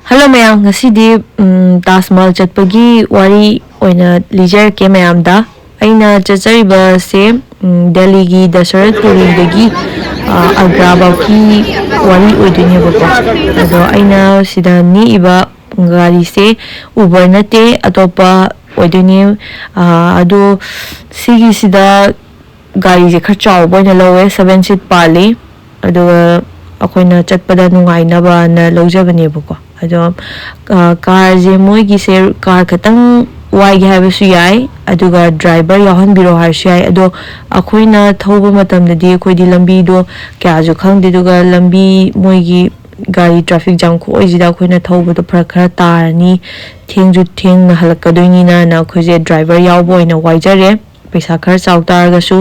Hello mayam ngasidi Taj Mahal chatpagi wari oina lijar ke mayam da aina chachariba se Delhi gi Dasarath Puri dagi Agra bauki wari oidune bako ado aina sida ni iba gari se Uber nate atopa oidune ado sigi sida gari je khar chawba na lawe 7 seat pali ado akoina chatpada nungainaba na lojabane bako ado car je moi gi se car khatang wai gi habu su yai aduga driver yahan biro har su yai ado akoina thoba matam da di akoi di lambi do kya ju khang de duga lambi moi gi gari traffic jam ko ojida akoina thoba do phar khara tarani theng ju theng na halakadoini na khoi je driver yaw boy na wai jare पैसा खर चाउतारगसु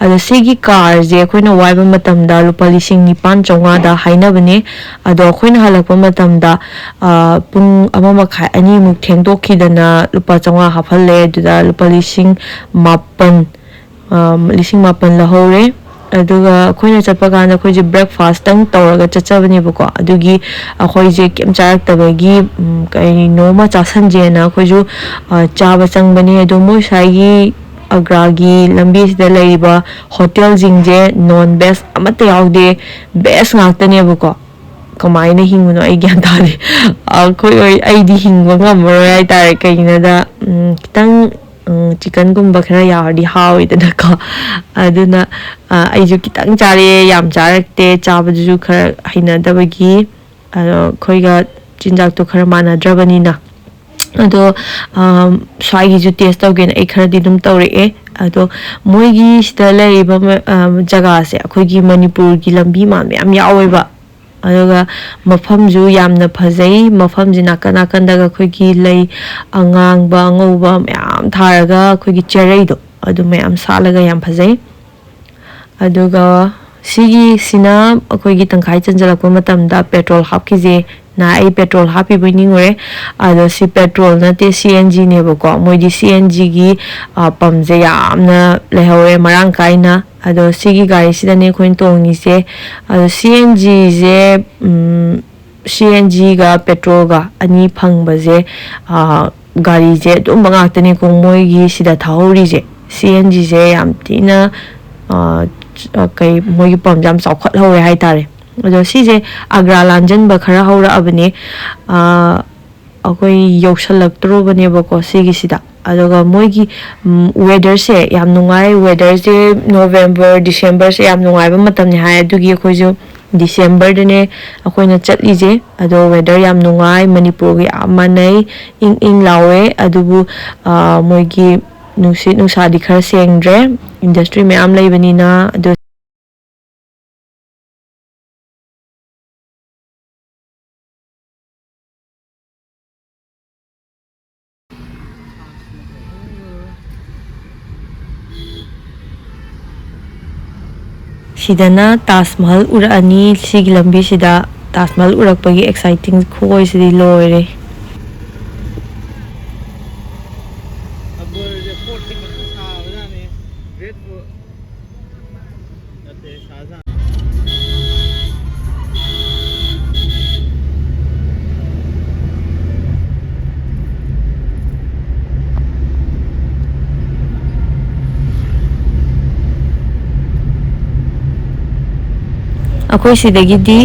अद सिगी car जे अखोइना viva मतमदा लुपा लिसिंग निपान चौंगा दा हाइनाबने अदो अखोइना हलकपा मतमदा पुंग अमा मखाइ अनि मुक थेंदोखिदना लुपा चौंगा हाफले दुदा लुपा लिसिंग मापन लहौरे अदुगा अखोइना चटपा कांदा अखोइजे ब्रेकफास्ट तंग तौरगा चचबनेबको अदुगी अखोइजे केम चारक्तबगी कई नोमा चासनजेना अखोइजु चाबा चंगबने अदो मोइ साइगी अग्रागी लंबी सिदा लेबा होटल जिंजे नॉन बेस्ट अमते यावदे बेस्ट ngaktanebuko kamaina hinguno ai gyan tare khoi ai di hingwa ngamro ai tare kaina da kitang chicken gumba khara yardi hawi da ko aduna ai ju kitang chare yam charakte chabaju khara haina dabagi khoi ga chinjak to khara mana drabani na अदो स्वाइगी जो test तौगेन ए खरदी दुम तौरे अदो मोइगी सिदा लेइबा जगह से अखोइगी मणिपुर की लंबी मान मैम यावेबा अदुगा मफम जु यामना फजै मफम जि नाका नाकंदगा अखोइगी लei अंगांगबा ngौबा मैम थारगा अखोइगी चेरैदो अदु मैम सालगा याम फजै अदुगा सिगी सिना अखोइगी तंखाइ चंजलकपा मतमदा पेट्रोल हापखिजे ना आई पेट्रोल हापी बनिंगरे अदो सि पेट्रोल नते CNG नेबको मोइदी CNG गी पमजे यामना लेहौरे मरांग काइना अदो सिगी गाड़ी सिदाने खोइन तोंगी से अदो CNG गा पेट्रोल गा अनि फंगबजे गाड़ी जे दुम बंगातने को मोइगी सिदा थाहौरी जे CNG जे याम तिना कई मोइगी पमजाम चौखत हौरे हाइ तारे अदो सिजे आग्रा लांजन बखरा हौरा अबने अकोई योक्सलक्तरो बने बको सिगी सिदा अदोगा मोइगी वेदर से याम नुंगाई वेदर से नवंबर दिसंबर से याम नुंगाई बा मतमने हाय अदुगी अखोइ जो दिसंबर दने अखोइना चटलीजे अदो वेदर याम नुंगाई मणिपुर गी आमानै इंग लावे अदुबु मोइगी नुसादी खर सेंग्रे इंडस्ट्री में आम लेबनिना अदो सिदना ताजमहल उरानी सिगी लंबी सिदा ताजमहल उरकपगी एक्साइटिंग खोय सिदी लोरे अखोई सिदगिदी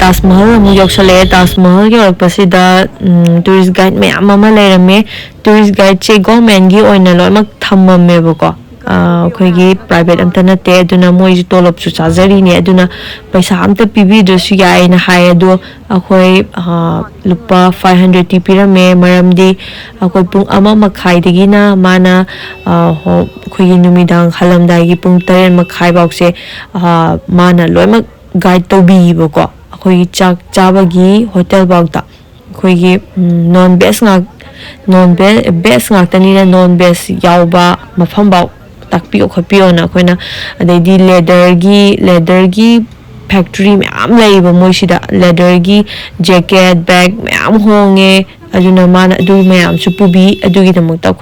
ताजमहल अमु योक्सले ताजमहल के औरपसिदा टूरिस्ट गाइड मैम अमा लेरमे टूरिस्ट गाइड से गवर्नमेंट गी ओइना लोइमक थम्ममेबको अखोइगी प्राइवेट अमता नते अदुना मोइ तोलप सु चाजरीने अदुना पैसा अमता पिबिद्रसु याइना हाय अदो अखोइ लुपा 500 टी पिरमे मरमदी अखोइ पुंग अमा मखाइदगिना माना अखोइगी नुमिदांग हलमदाइगी पुंग 3 मखाइ बाउसे माना लोइमक गाइड तौबीबको अखोइगी चाक चाबगी होटल बाउता अखोइगी नॉन बेस ngaktanina नॉन बेस यावबा मफम बाउ ताकपियो खपियो ना अखोइना अदैदी लेदरगी फैक्ट्री मैम लेइबा मोइसिदा लेदरगी जैकेट बैग मैम होंगे aduna mana adu mayam su pubi adugi damakta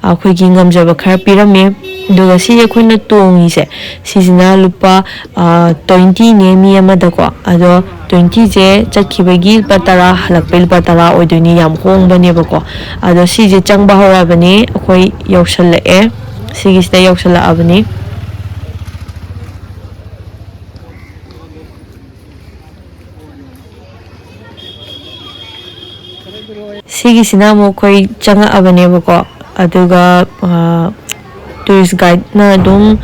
akhoi gi ngamjaba khara pirame duga si akhoi tongi se sisina lupa 20 ne mi amada ko ado 20 je chakhibagi patara halakpel patara oiduni yam hong bane bako ado si je changba hora bane akhoi yaushal e sigi sta yaushal abani sigi sinamo koi changa abane bako aduga tourist guide na dum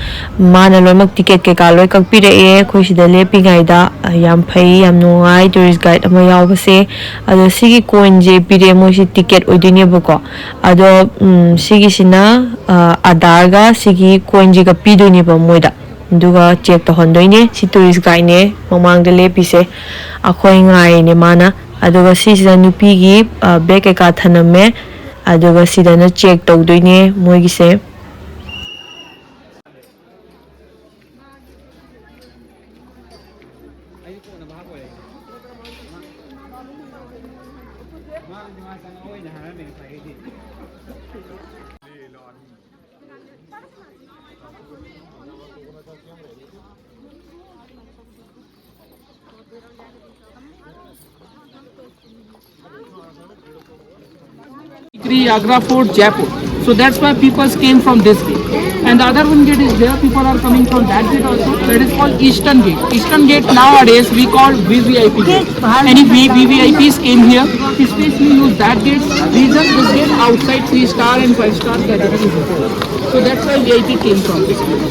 mana loimak ticket ke ka loi kakpire e khoi sida lepi gaida yam phai yam nungai tourist guide ama yawbase ado sigi coin je pire mo si ticket oidine bako ado sigi sina adar ga sigi coin je ga pidoni ba moida duga check to hondoine si tourist guide ne mamang de lepi se akhoi ngai ne mana aduga si sida nupi gi bag ke ka thaname aduga sida na check to doine moi gi se Agra Fort, Jaipur. So that's why people came from this gate. And the other one gate is there. People are coming from that gate also. That is called Eastern Gate. Eastern Gate nowadays we call VVIP gate. Any VVIPs came here, especially use that gate. Reason this gate outside 3-star and 5-star category. So that's why VIP came from this gate.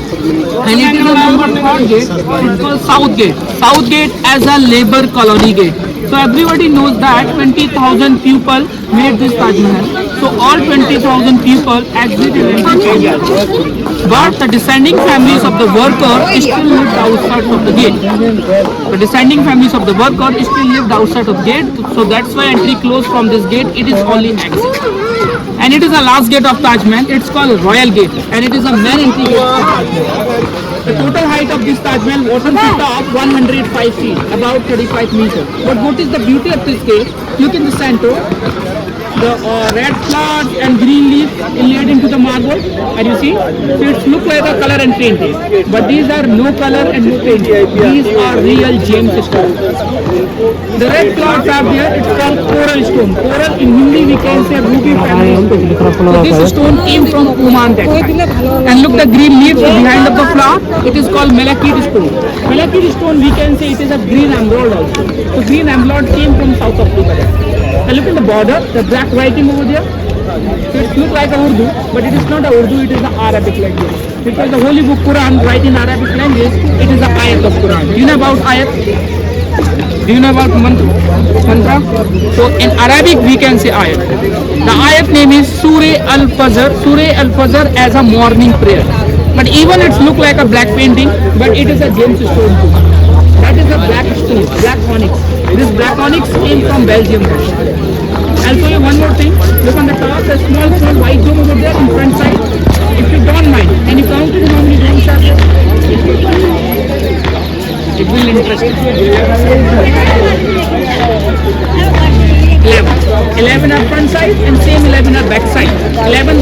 And it is a number 3rd gate. It's called South Gate. South Gate as a labor colony gate. So everybody knows that 20,000 people made this Taj Mahal. So all 20,000 people exited into India. But the descending families of the worker still lived outside of the gate. The descending families of the worker still lived outside of the gate. So that's why entry closed from this gate. It is only exit. And it is the last gate of Taj Mahal. It's called Royal Gate. And it is a main entry gate of Taj Mahal. The total height of this Taj Mahal was on top 105 feet, about 35 meters. But what is the beauty of this gate? Look in the center. The red flowers and green leaves inlaid into the marble, and you see, so it looks like a color and painting. But these are no color and no painting. These are real James stones. The red flowers are there. It's called coral stone. Coral in Hindi we can say ruby family stone. So this stone came from Oman that time. And look the green leaves behind of the flower. It is called malachite stone. Malachite stone we can say it is a green emerald also. So green emerald came from South Africa. And look at the border, the black writing over there. So it looks like a Urdu, but it is not a Urdu, it is the Arabic language. Because the Holy Book Quran write in Arabic language, it is the ayat of Quran. Do you know about ayat? Do you know about mantra? So in Arabic we can say ayat. The ayat name is Surah Al-Fajr. Surah Al-Fajr as a morning prayer. But even it looks like a black painting, but it is a James stone too. That is a black stone, black onyx. This black onyx came from Belgium. I'll show you one more thing. Look on the top, the small white dome over there in front side. If you don't mind, can you count it how many domes are there? It will interest you. 11 are front side and same 11 are back side. 11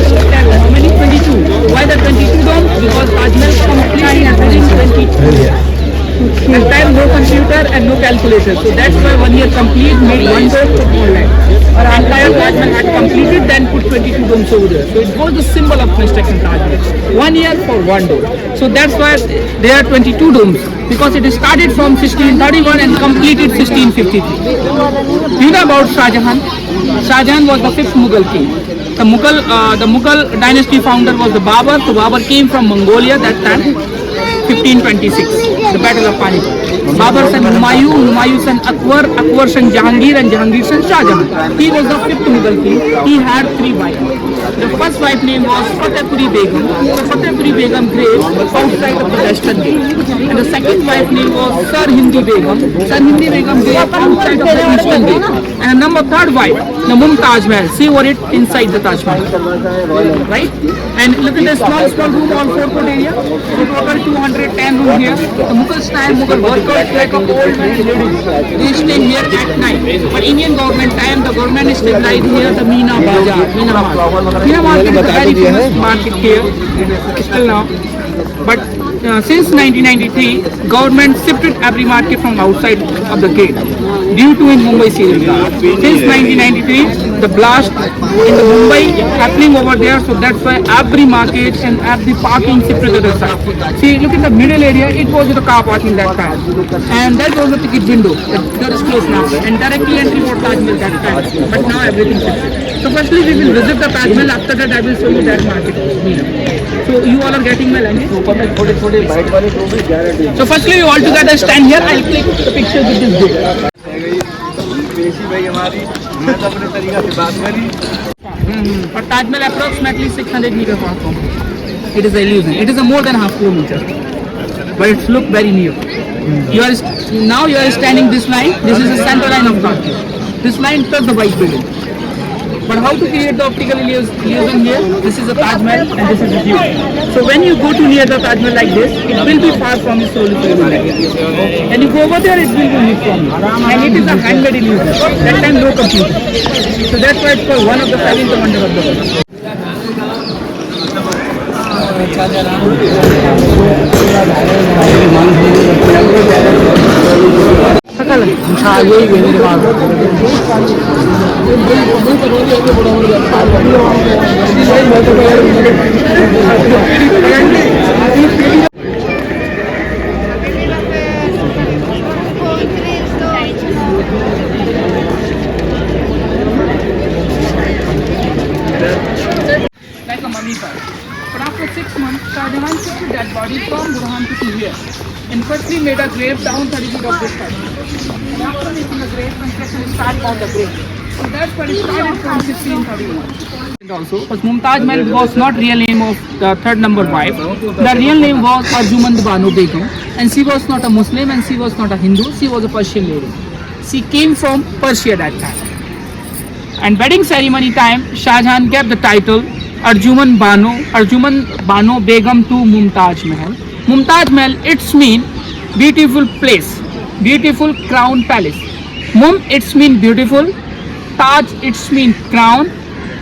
how many? 22. Why the 22 domes? Because Taj Mahal completely within 22. And time no computer and no calculator. So that's why 1 year complete made one dome put online. Or entire Taj Mahal had completed then put 22 domes over there. So it was the symbol of construction Taj Mahal. 1 year for one dome. So that's why there are 22 domes. Because it started from 1631 and completed 1653. You know about Shah Jahan? Shah Jahan was the 5th Mughal king. The Mughal dynasty founder was the Babur. So Babur came from Mongolia that time. 1526, the Battle of Panipat. Babur son Humayun, Humayun son Akbar, Akbar son Jahangir, and Jahangir son Shah Jahan. He was the 5th Mughal king. He had 3 wives. The first wife name was Fatehpuri Begum. So Fatehpuri Begum grave outside of the Western Gate. And the second wife name was Sir Hindi Begum. Sir Hindi Begum grave outside of the Eastern Gate. And number third wife, the Mumtaz Mahal. See over it inside the Taj Mahal. Right? And look at the small room on forecourt area. So total 210 room here. The Mughal style, Mughal workers like a old man ladies. They stay here at night. But Indian government time, the government is stabilized here, the Meena Bazaar, Meena Market. Meena Market is a very famous market here, still now. But since 1993, government shifted every market from outside of the gate due to in Mumbai serial blast. Since 1993, the blast in the Mumbai happening over there, so that's why every market and every parking shifted to the side. See, look at the middle area, it was the car parking that time. And that was the ticket window, that is closed now. And directly entry for Taj Mahal that time. But now everything shifted. So firstly we will visit the Taj Mahal, after that I will show you that market. So you all are getting my language? So firstly you all together stand here, I'll click the picture with this book. For Taj Mahal approximately 600 meters from here. It is an illusion. It is a more than half kilometer. But it looks very near. Now you are standing this line. This is the center line of Taj Mahal. This line touches the white building. But how to create the optical illusion here? This is the Taj Mahal and this is the view. So when you go to near the Taj Mahal like this, it will be far from you slowly. And you go over there, it will be near from you. And it is a handmade illusion. That time no computer. So that's why it's called one of the seven wonders of the world. Like a mummy pie. But after 6 months, Shah Jahan shifted that body from Burhanpur to here and firstly made a grave down 30 feet of this side. And after making the grave, construction started on the grave. So that's where it started from 1631. And also, because Mumtaz Mahal was not real name of the third number wife. The real name was Arjumand Banu Begum, and she was not a Muslim and she was not a Hindu. She was a Persian lady. She came from Persia that time. And wedding ceremony time, Shah Jahan gave the title Arjumand Banu Begum to Mumtaz Mahal. Mumtaz Mahal, it's mean beautiful place, beautiful crown palace. Mum, it's mean beautiful. Taj, it's mean crown.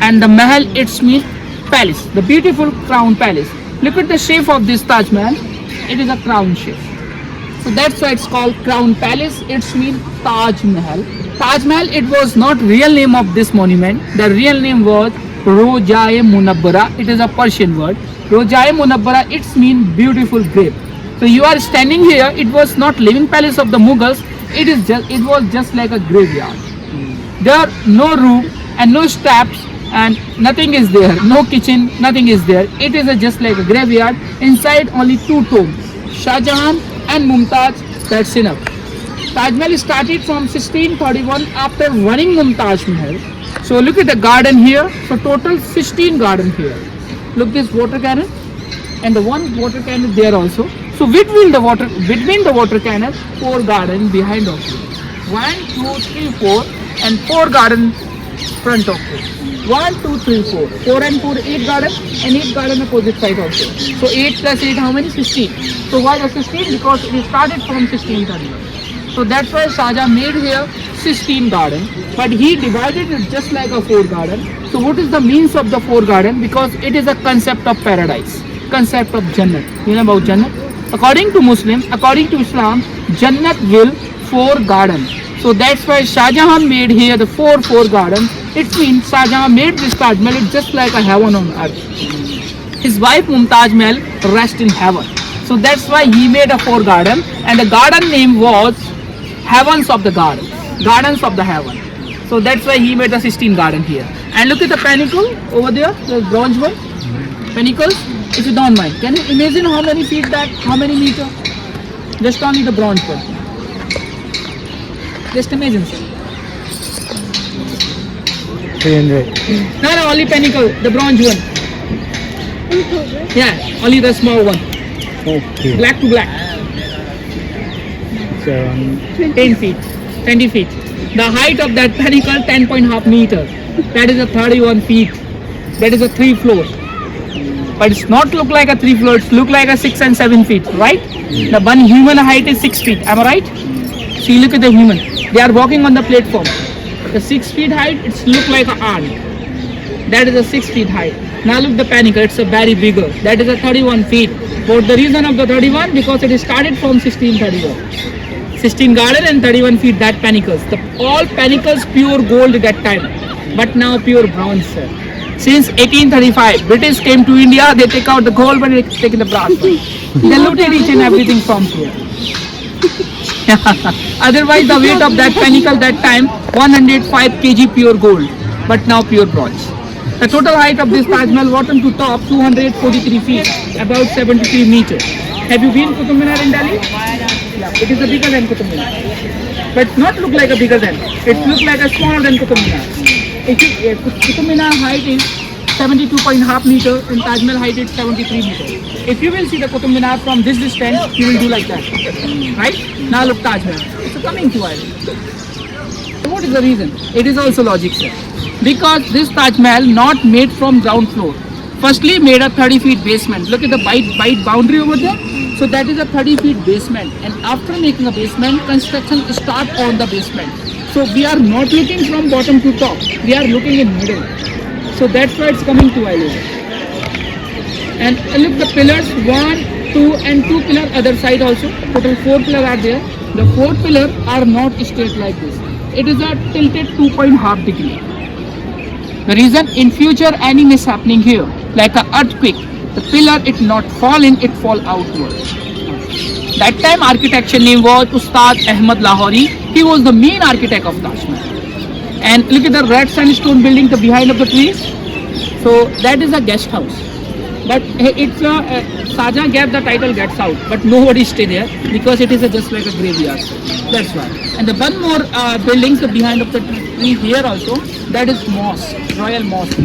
And the Mahal, it's mean palace, the beautiful crown palace. Look at the shape of this Taj Mahal. It is a crown shape. So that's why it's called crown palace. It's mean Taj Mahal. Taj Mahal, it was not real name of this monument. The real name was Roja-e Munabbara. It is a Persian word. Roja-e Munabbara, it's mean beautiful grave. So you are standing here. It was not living palace of the Mughals. It was just like a graveyard. There are no room and no steps and nothing is there. No kitchen, nothing is there. It is just like a graveyard. Inside only two tombs, Shah Jahan and Mumtaz. That's enough. Taj Mahal started from 1631 after running Mumtaz Mahal. So look at the garden here. So total 16 garden here. Look this water cannon and the one water cannon there also. So between the water cannon, 4 garden behind of you. 1, 2, 3, 4 and 4 garden front of you. 1, 2, 3, 4. 4 and 4, 8 garden and 8 garden opposite side also. So 8 plus 8 how many? 16. So why the 16? Because it started from 1631. So that's why Shah Jahan made here 16 garden, but he divided it just like a 4 garden. So what is the means of the 4 garden? Because it is a concept of paradise, concept of Jannat. You know about Jannat? According to Muslim, according to Islam, Jannat will 4 garden. So that's why Shah Jahan made here the 4 garden. It means Shah Jahan made this Taj Mahal just like a heaven on earth. His wife Mumtaz Mahal rest in heaven. So that's why he made a 4 garden, and the garden name was Heavens of the Garden, Gardens of the Heaven. So that's why he made the 16 garden here. And look at the pinnacle over there, the bronze one. Pinnacles, if you don't mind. Can you imagine how many feet that, how many meter? Just only the bronze one. Just imagine, sir. 300. No, only pinnacle, the bronze one. Yeah, only the small one. Okay. Black to black. 10 feet, 20 feet. The height of that pinnacle 10.5 meters. That is a 31 feet. That is a 3 floors. But it's not look like a 3 floors. Look like a 6 and 7 feet, right? The one human height is 6 feet. Am I right? See, look at the human. They are walking on the platform. The 6 feet height, it's look like an arm. That is a 6 feet height. Now look the pinnacle. It's a very bigger. That is a 31 feet. But the reason of the 31 because it started from 1631. 16 garden and 31 feet that pinnacles. All pinnacles pure gold at that time, but now pure bronze, sir. Since 1835, British came to India, they take out the gold but they take the brass. They looted each and everything from here. Otherwise, the weight of that pinnacle that time 105 kg pure gold, but now pure bronze. The total height of this Taj Mahal bottom to top 243 feet, about 73 meters. Have you been Qutub Minar in Delhi? Yeah, it is a bigger than Qutub Minar, but not look like a bigger than. It looks like a smaller than Qutub Minar. Qutub Minar height is 72.5 meter and Taj Mahal height is 73 meter. If you will see the Qutub Minar from this distance, you will do like that, right? Now look Taj Mahal. It's coming to us. What is the reason? It is also logic, sir. Because this Taj Mahal not made from ground floor. Firstly, made a 30 feet basement. Look at the white boundary over there. So that is a 30 feet basement. And after making a basement, construction start on the basement. So we are not looking from bottom to top. We are looking in middle. So that's why it's coming to eye level. And look the pillars, 1, 2 and 2 pillar other side also. Total 4 pillars are there. The 4 pillars are not straight like this. It is a tilted 2.5 degree. The reason in future any mishappening here, like an earthquake, the pillar it not fall in, it fall outward. That time architecture name was Ustad Ahmad Lahori. He was the main architect of Taj Mahal. And look at the red sandstone building the behind of the trees. So that is a guest house. But it's a Saja gave the title Gets Out, but nobody stay there because it is just like a graveyard. That's why. And the one more buildings the behind of the tree here also, that is mosque, royal mosque.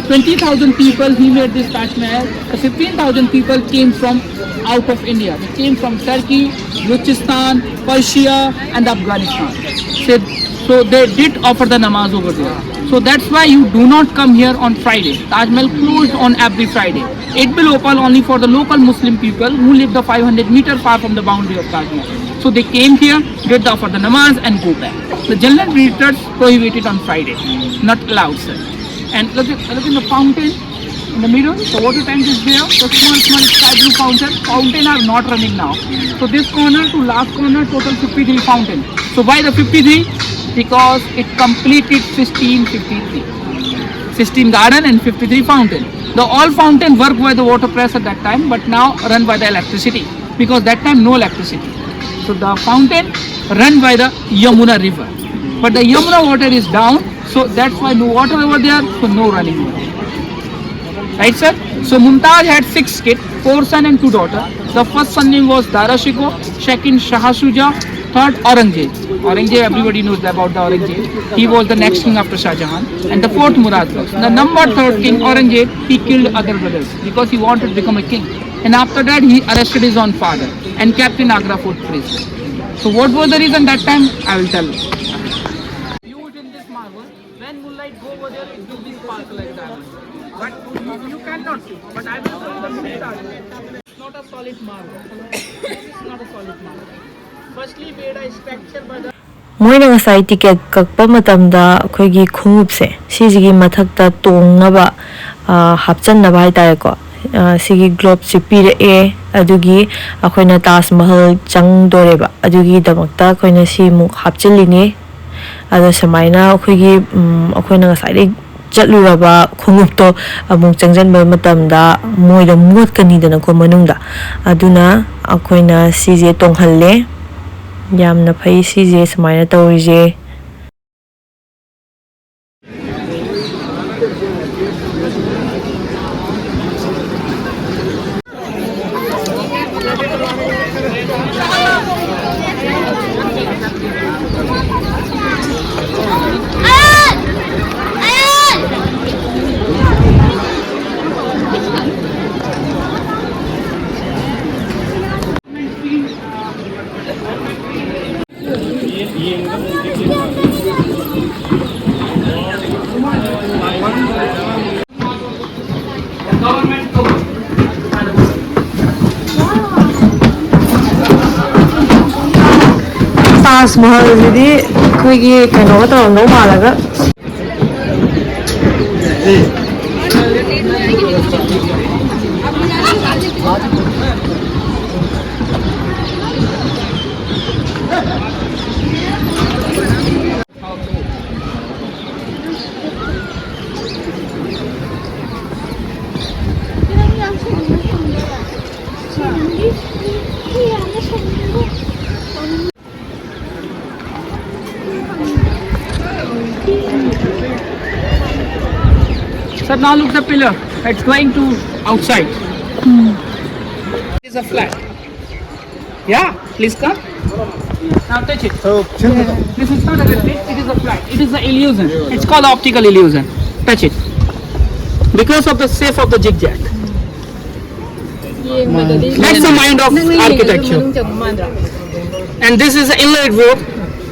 20,000 people he made this Taj Mahal. 15,000 people came from out of India. They came from Turkey, Balochistan, Persia and Afghanistan. So they did offer the namaz over there. So that's why you do not come here on Friday. Taj Mahal closed on every Friday. It will open only for the local Muslim people who live the 500 meter far from the boundary of Taj Mahal. So they came here, did the offer the namaz and go back. The general visitors prohibited on Friday. Not allowed, sir. And look in the fountain in the middle. The water tank is there. The small sky blue fountain. Fountain are not running now. So this corner to last corner total 53 fountain. So why the 53? Because it completed 1653. 16 garden and 53 fountain. The all fountain work by the water press at that time, but now run by the electricity because that time no electricity. So the fountain run by the Yamuna river, but the Yamuna water is down, so that's why no water over there, so no running water. Right, sir? So Mumtaz had 6 kids, 4 sons and 2 daughters. The first son name was Dara Shikoh, second Shah Shuja, third Aurangzeb. Aurangzeb, everybody knows about the Aurangzeb. He was the next king after Shah Jahan. And the fourth Murad was. The number 3rd king Aurangzeb, he killed other brothers because he wanted to become a king. And after that, he arrested his own father and kept in Agra Fort prison. So what was the reason that time? I will tell you. Used in this marble, when moonlight go over there, it will be sparkle like that. But you cannot see. But I will show you the moonlight. It's not a solid marble. It's not a solid marble. Firstly made a structure by the ꯃꯣꯏꯅ ꯉꯁꯥꯏ ticket ꯀꯛꯄ ꯃꯇꯝꯗ ꯑꯩꯈꯣꯏꯒꯤ ꯈꯣꯡꯎꯞꯁꯦ ꯁꯤꯁꯤꯒꯤ ꯃꯊꯛꯇ ꯇꯣꯡꯅꯕ ꯍꯥꯞꯆꯟꯅꯕ ꯍꯥꯏꯇꯥꯔꯦꯀꯣ ꯁꯤꯒꯤ ꯒ꯭ꯂꯣꯞꯁꯤ ꯄꯤꯔꯛꯑꯦ ꯑꯗꯨꯒꯤ ꯑꯩꯈꯣꯏꯅ ꯇꯥꯖ ꯃꯍꯜ ꯆꯪꯗꯣꯔꯦꯕ ꯑꯗꯨꯒꯤꯗꯃꯛꯇ ꯑꯩꯈꯣꯏꯅ ꯁꯤꯃꯨꯛ ꯍꯥꯞꯆꯤꯜꯂꯤꯅꯦ ꯑꯗꯣ ꯁꯨꯃꯥꯏꯅ ꯑꯩꯈꯣꯏꯅ ꯉꯁꯥꯏꯗꯩ ꯆꯠꯂꯨꯔꯕ ꯈꯣꯡꯎꯞꯇꯣ ꯑꯃꯨꯛ ꯆꯪꯖꯟꯕ ꯃꯇꯝꯗ ꯃꯣꯏꯗ ꯃꯣꯠꯀꯅꯤꯗꯅꯀꯣ ꯃꯅꯨꯡꯗ ꯑꯗꯨꯅ ꯑꯩꯈꯣꯏꯅ ꯁꯤꯁꯦ ꯇꯣꯡꯍꯜꯂꯦ ꯌꯥꯝꯅ ꯐꯩ ꯁꯤꯁꯦ ꯁꯨꯃꯥꯏꯅ ꯇꯧꯔꯤꯁꯦ Taj Mahal sidi akhoi kaino tawrangdau malaga Sir, now look the pillar. It's going to outside. It is a flat. Yeah, please come. Now touch it. This is not a reflect, it is a flat. It is an illusion. It's called optical illusion. Touch it. Because of the shape of the zigzag. That's the mind of architecture. And this is the inlaid work.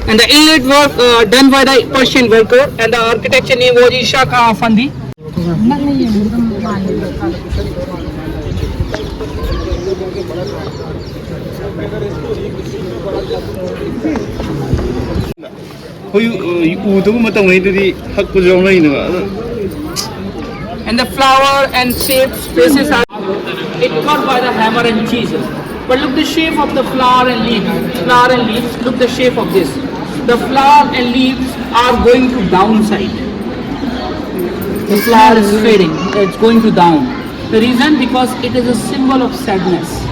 And the inlaid work done by the Persian worker. And the architecture name was Ishaq Afandi. And the flower and shapes, faces are it cut by the hammer and chisel. But look the shape of the flower and leaves. Flower and leaves, look the shape of this. The flower and leaves are going to downside. The flower is fading, it's going to down. The reason, because it is a symbol of sadness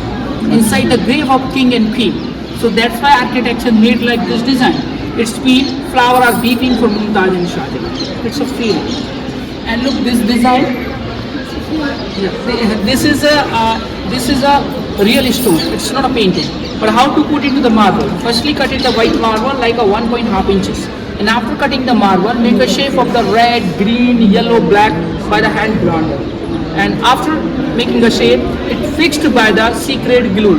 inside the grave of king and queen. So that's why architecture made like this design. It's feel flower are beating for Mumtaz and Shah Jahan. It's a feeling. And look this design. This is a real stone. It's not a painting. But how to put it to the marble? Firstly, cut it the white marble like a 1.5 inches. And after cutting the marble, make a shape of the red, green, yellow, black by the hand grinder. And after making a shape, it fixed by the secret glue.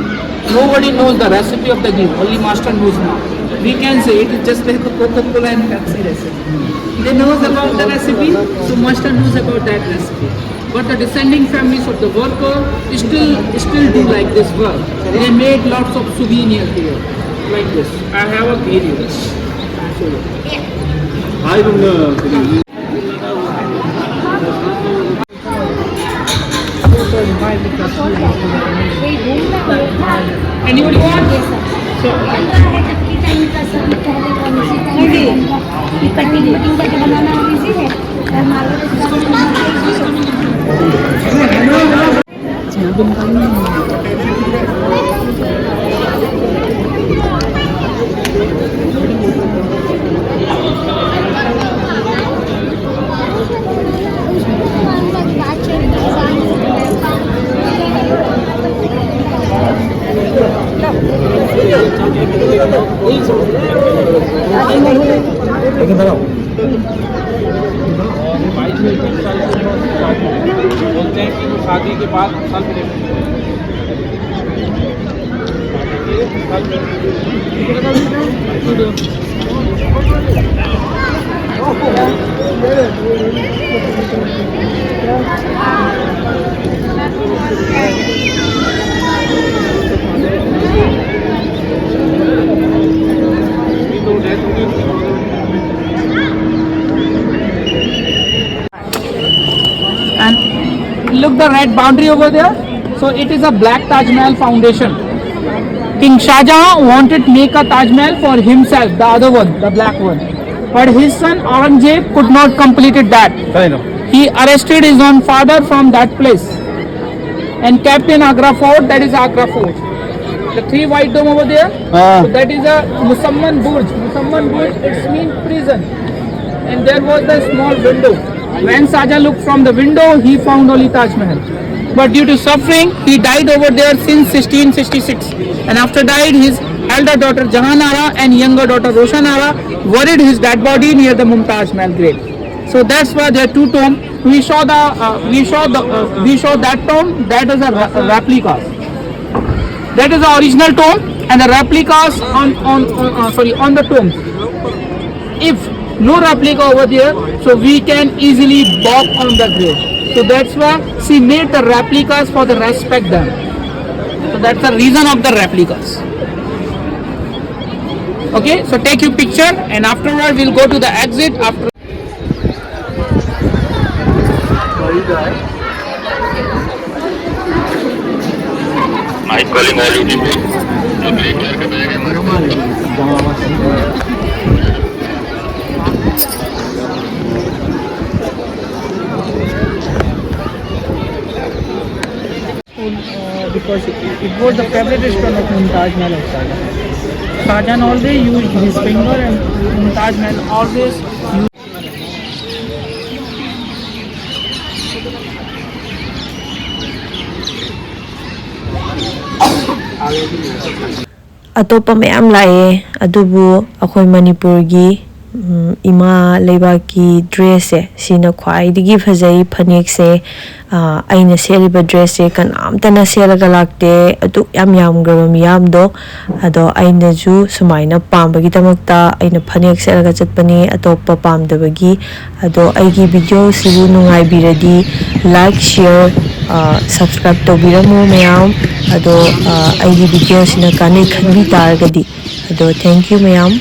Nobody knows the recipe of the glue, only master knows now. We can say it is just like a Coca-Cola and Pepsi recipe. They knows about the recipe, so master knows about that recipe. But the descending families of the worker still do like this work. They made lots of souvenirs here, like this. I have a video. I don't know. Anybody want? बोलते हैं कि वो शादी के बाद साल and look the red boundary over there. So it is a black Taj Mahal foundation. King Shah Jahan wanted to make a Taj Mahal for himself, the other one, the black one. But his son Aurangzeb could not complete that. He arrested his own father from that place and kept in Agra Fort, that is Agra Fort. The three white dome over there, so that is a Musamman Burj. Musamman Burj, it means prison. And there was the small window. When Shah looked from the window, he found only Taj Mahal. But due to suffering, he died over there since 1666. And after died, his elder daughter Jahanara and younger daughter Roshanara buried his dead body near the Mumtaz Mahal grave. So that's why there are two tombs. We saw that tomb. That is a replica. That is the original tomb, and the replicas on the tomb. If no replica over there, so we can easily walk on the grave. So that's why she made the replicas for the respect them. So that's the reason of the replicas. Okay, so take your picture and afterward we'll go to the exit after. Mic calling all UTP. तो break करके बैठे हमारे Because it was the favorite restaurant of Mumtaz Mahal of Shahjahan. Shahjahan always used his finger and Mumtaz Mahal always used. ꯑꯇꯣꯞꯄ ꯃꯌꯥꯝ ꯂꯥꯛꯑꯦ ꯑꯗꯨꯕꯨ ꯑꯩꯈꯣꯏ ꯃꯅꯤꯄꯨꯔꯒꯤ ꯏꯃꯥ ꯂꯩꯕꯥꯛꯀꯤ ꯗ꯭ꯔꯦꯁꯁꯦ ꯁꯤꯅ ꯈ꯭ꯋꯥꯏꯗꯒꯤ ꯐꯖꯩ ꯐꯅꯦꯛꯁꯦ ꯑꯩꯅ ꯁꯦꯠꯂꯤꯕ ꯗ꯭ꯔꯦꯁꯁꯦ ꯀꯅꯥꯝꯇꯅ ꯁꯦꯠꯂꯒ ꯂꯥꯛꯇꯦ ꯑꯗꯨꯛ ꯌꯥꯝꯈ꯭ꯔꯕ ꯃꯤꯌꯥꯝꯗꯣ ꯑꯗꯣ ꯑꯩꯅꯁꯨ ꯁꯨꯃꯥꯏꯅ ꯄꯥꯝꯕꯒꯤꯗꯃꯛꯇ ꯑꯩꯅ ꯐꯅꯦꯛ ꯁꯦꯠꯂꯒ ꯆꯠꯄꯅꯤ ꯑꯇꯣꯞꯄ ꯄꯥꯝꯗꯕꯒꯤ ꯑꯗꯣ ꯑꯩꯒꯤ ꯚꯤꯗꯤꯑꯣꯁꯤꯕꯨ ꯅꯨꯡꯉꯥꯏꯕꯤꯔꯗꯤ ꯂꯥꯏꯛ ꯁꯤꯌꯔ ꯁꯕꯁꯀ꯭ꯔꯥꯏꯕ ꯇꯧꯕꯤꯔꯝꯃꯨ ꯃꯌꯥꯝ ꯑꯗꯣ ꯑꯩꯒꯤ ꯚꯤꯗꯤꯑꯣꯁꯤꯅ ꯀꯥꯟꯅꯩ ꯈꯟꯕꯤ ꯇꯥꯔꯒꯗꯤ ꯑꯗꯣ ꯊꯦꯡꯛ ꯌꯨ ꯃꯌꯥꯝ